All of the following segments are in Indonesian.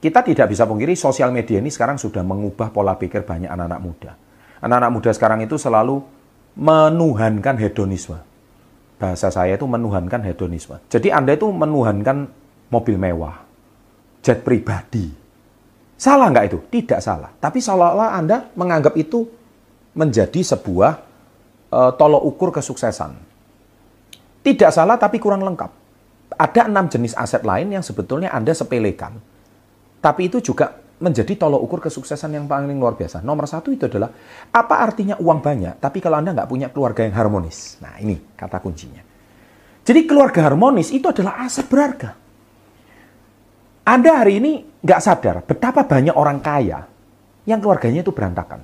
kita tidak bisa pungkiri sosial media ini sekarang sudah mengubah pola pikir banyak anak-anak muda. Anak-anak muda sekarang itu selalu menuhankan hedonisme. Bahasa saya itu menuhankan hedonisme. Jadi Anda itu menuhankan mobil mewah, jet pribadi. Salah nggak itu? Tidak salah. Tapi seolah-olah Anda menganggap itu menjadi sebuah tolok ukur kesuksesan. Tidak salah tapi kurang lengkap. Ada 6 jenis aset lain yang sebetulnya Anda sepelekan. Tapi itu juga menjadi tolok ukur kesuksesan yang paling luar biasa. Nomor 1 itu adalah, apa artinya uang banyak, tapi kalau Anda nggak punya keluarga yang harmonis. Nah ini kata kuncinya. Jadi keluarga harmonis itu adalah aset berharga. Anda hari ini nggak sadar betapa banyak orang kaya yang keluarganya itu berantakan.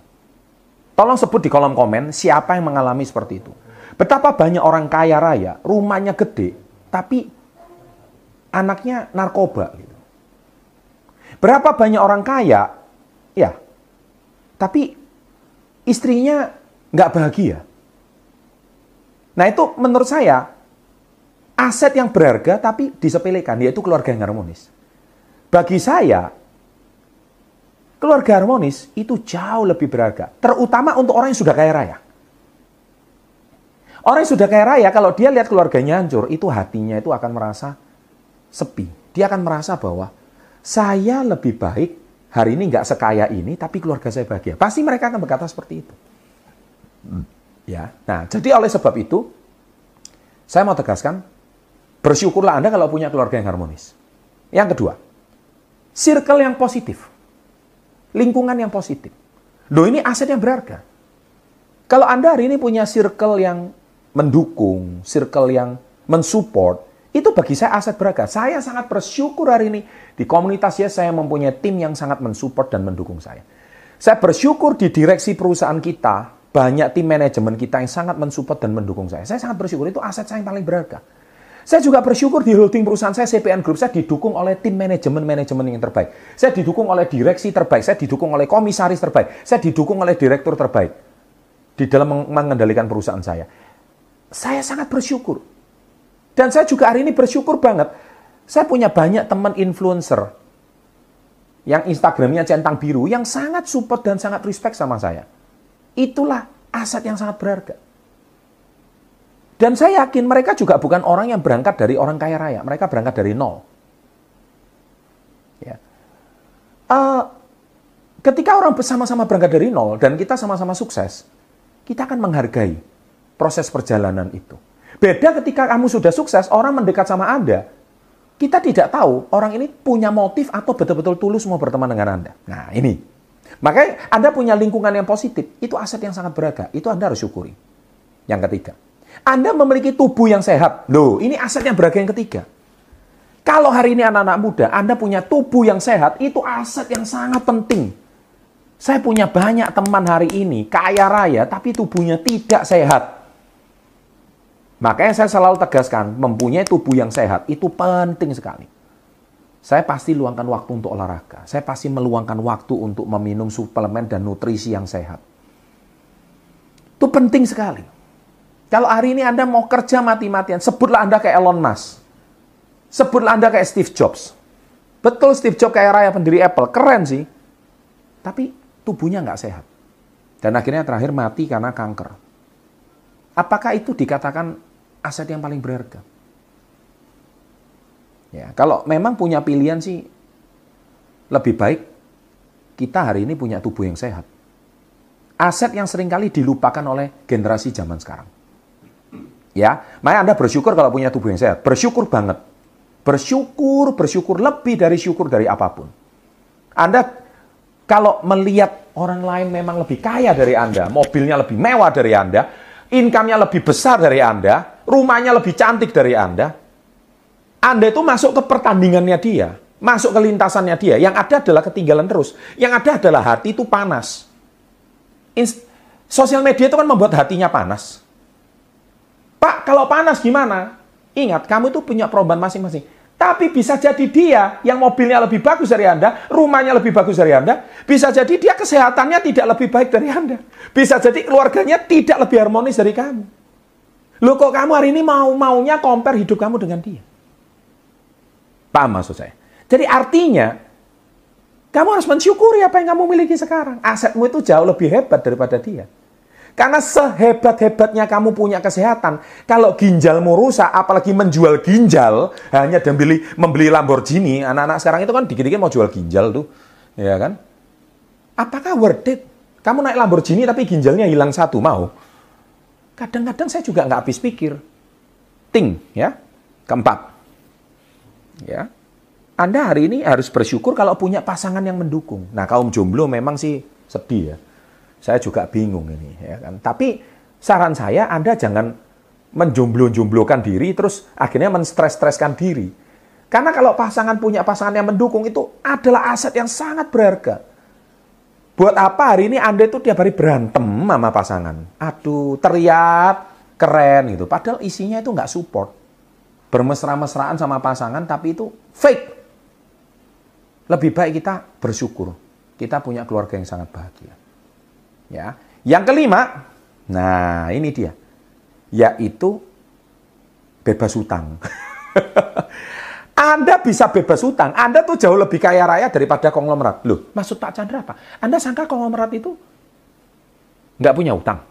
Tolong sebut di kolom komen siapa yang mengalami seperti itu. Betapa banyak orang kaya raya, rumahnya gede, tapi anaknya narkoba gitu. Berapa banyak orang kaya, ya, tapi istrinya nggak bahagia. Nah itu menurut saya, aset yang berharga tapi disepelekan, yaitu keluarga yang harmonis. Bagi saya, keluarga harmonis itu jauh lebih berharga. Terutama untuk orang yang sudah kaya raya. Orang yang sudah kaya raya, kalau dia lihat keluarganya hancur, itu hatinya itu akan merasa sepi. Dia akan merasa bahwa saya lebih baik hari ini nggak sekaya ini, tapi keluarga saya bahagia. Pasti mereka akan berkata seperti itu. Ya, nah jadi oleh sebab itu, saya mau tegaskan, bersyukurlah Anda kalau punya keluarga yang harmonis. Yang kedua, circle yang positif. Lingkungan yang positif. Loh ini aset yang berharga. Kalau Anda hari ini punya circle yang mendukung, circle yang mensupport, itu bagi saya aset berharga. Saya sangat bersyukur hari ini di komunitas saya mempunyai tim yang sangat mensupport dan mendukung saya. Saya bersyukur di direksi perusahaan kita, banyak tim manajemen kita yang sangat mensupport dan mendukung saya. Saya sangat bersyukur, itu aset saya yang paling berharga. Saya juga bersyukur di holding perusahaan saya, CPN Group, saya didukung oleh tim manajemen yang terbaik. Saya didukung oleh direksi terbaik, saya didukung oleh komisaris terbaik, saya didukung oleh direktur terbaik di dalam mengendalikan perusahaan saya. Saya sangat bersyukur. Dan saya juga hari ini bersyukur banget. Saya punya banyak teman influencer yang Instagramnya centang biru, yang sangat support dan sangat respect sama saya. Itulah aset yang sangat berharga. Dan saya yakin mereka juga bukan orang yang berangkat dari orang kaya raya. Mereka berangkat dari nol. Ya. Ketika orang bersama-sama berangkat dari nol dan kita sama-sama sukses, kita akan menghargai proses perjalanan itu. Beda ketika kamu sudah sukses, orang mendekat sama Anda, kita tidak tahu orang ini punya motif atau betul-betul tulus mau berteman dengan Anda. Nah ini. Makanya Anda punya lingkungan yang positif, itu aset yang sangat berharga. Itu Anda harus syukuri. Yang ketiga, Anda memiliki tubuh yang sehat. Loh, ini aset yang berharga yang ketiga. Kalau hari ini anak-anak muda, Anda punya tubuh yang sehat, itu aset yang sangat penting. Saya punya banyak teman hari ini, kaya raya, tapi tubuhnya tidak sehat. Makanya saya selalu tegaskan, mempunyai tubuh yang sehat itu penting sekali. Saya pasti luangkan waktu untuk olahraga. Saya pasti meluangkan waktu untuk meminum suplemen dan nutrisi yang sehat. Itu penting sekali. Kalau hari ini Anda mau kerja mati-matian, sebutlah Anda kayak Elon Musk. Sebutlah Anda kayak Steve Jobs. Betul Steve Jobs kaya raya pendiri Apple, keren sih. Tapi tubuhnya nggak sehat. Dan akhirnya terakhir mati karena kanker. Apakah itu dikatakan aset yang paling berharga? Ya, kalau memang punya pilihan sih, lebih baik kita hari ini punya tubuh yang sehat. Aset yang seringkali dilupakan oleh generasi zaman sekarang. Ya, makanya Anda bersyukur kalau punya tubuh yang sehat. Bersyukur banget. Bersyukur lebih dari syukur dari apapun. Anda kalau melihat orang lain memang lebih kaya dari Anda, mobilnya lebih mewah dari Anda, income-nya lebih besar dari Anda, rumahnya lebih cantik dari Anda itu masuk ke pertandingannya dia, masuk ke lintasannya dia. Yang ada adalah ketinggalan terus. Yang ada adalah hati itu panas. Sosial media itu kan membuat hatinya panas. Pak, kalau panas gimana? Ingat, kamu itu punya perubahan masing-masing. Tapi bisa jadi dia yang mobilnya lebih bagus dari Anda, rumahnya lebih bagus dari Anda, bisa jadi dia kesehatannya tidak lebih baik dari Anda. Bisa jadi keluarganya tidak lebih harmonis dari kamu. Loh kok kamu hari ini maunya compare hidup kamu dengan dia? Paham maksud saya? Jadi artinya, Kamu harus mensyukuri apa yang kamu miliki sekarang. Asetmu itu jauh lebih hebat daripada dia. Karena sehebat-hebatnya kamu punya kesehatan, kalau ginjalmu rusak, apalagi menjual ginjal, hanya membeli Lamborghini, anak-anak sekarang itu kan dikit-dikit mau jual ginjal tuh, ya kan? Apakah worth it? Kamu naik Lamborghini tapi ginjalnya hilang satu, mau? Kadang-kadang saya juga nggak habis pikir. Ya. Keempat. Ya. Anda hari ini harus bersyukur kalau punya pasangan yang mendukung. Nah, kaum jomblo memang sih sedih ya. Saya juga bingung ini, ya kan. Tapi saran saya, Anda jangan menjomblo-jomblokan diri, terus akhirnya menstres-streskan diri. Karena kalau punya pasangan yang mendukung, itu adalah aset yang sangat berharga. Buat apa hari ini Anda itu tiap hari berantem sama pasangan? Aduh, teriak, keren gitu. Padahal isinya itu nggak support. Bermesra-mesraan sama pasangan, tapi itu fake. Lebih baik kita bersyukur. Kita punya keluarga yang sangat bahagia. Ya. Yang kelima, nah ini dia, yaitu bebas hutang. Anda bisa bebas hutang, Anda tuh jauh lebih kaya raya daripada konglomerat. Loh, maksud Pak Chandra apa? Anda sangka konglomerat itu nggak punya hutang?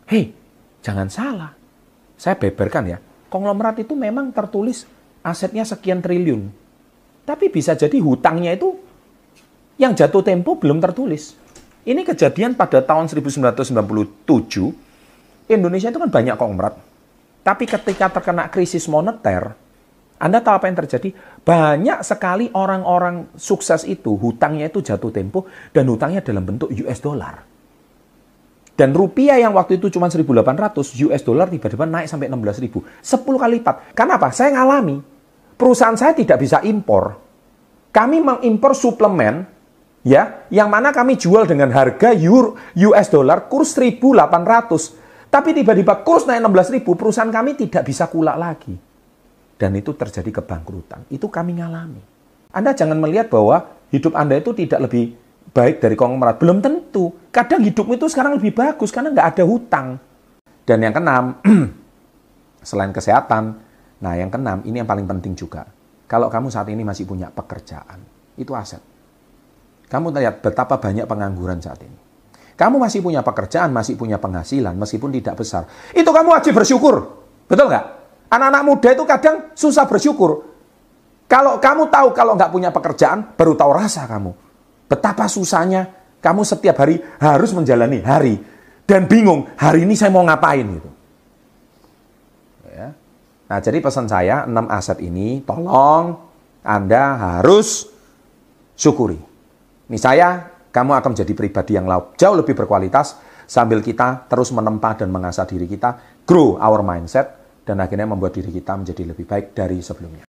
Hei, jangan salah. Saya beberkan ya, konglomerat itu memang tertulis asetnya sekian triliun. Tapi bisa jadi hutangnya itu yang jatuh tempo belum tertulis. Ini kejadian pada tahun 1997, Indonesia itu kan banyak konglomerat. Tapi ketika terkena krisis moneter, Anda tahu apa yang terjadi? Banyak sekali orang-orang sukses itu, hutangnya itu jatuh tempo, dan hutangnya dalam bentuk US dollar. Dan rupiah yang waktu itu cuma 1.800, US dollar tiba-tiba naik sampai 16.000. 10 kali lipat. Karena apa? Saya ngalami. Perusahaan saya tidak bisa impor. Kami mengimpor suplemen, ya, yang mana kami jual dengan harga US dollar kurs 1.800. Tapi tiba-tiba kurs naik 16.000, perusahaan kami tidak bisa kulak lagi. Dan itu terjadi kebangkrutan. Itu kami ngalami. Anda jangan melihat bahwa hidup Anda itu tidak lebih baik dari konglomerat. Belum tentu. Kadang hidupmu itu sekarang lebih bagus karena nggak ada hutang. Dan yang keenam, selain kesehatan, nah yang keenam, ini yang paling penting juga. Kalau kamu saat ini masih punya pekerjaan, itu aset. Kamu lihat betapa banyak pengangguran saat ini. Kamu masih punya pekerjaan, masih punya penghasilan, meskipun tidak besar. Itu kamu wajib bersyukur. Betul nggak? Anak-anak muda itu kadang susah bersyukur. Kalau kamu tahu kalau nggak punya pekerjaan, baru tahu rasa kamu. Betapa susahnya kamu setiap hari harus menjalani hari. Dan bingung, hari ini saya mau ngapain gitu. Ya. Nah, jadi pesan saya, 6 aset ini, tolong Anda harus syukuri. Niscaya kamu akan menjadi pribadi yang jauh lebih berkualitas sambil kita terus menempa dan mengasah diri kita, grow our mindset, dan akhirnya membuat diri kita menjadi lebih baik dari sebelumnya.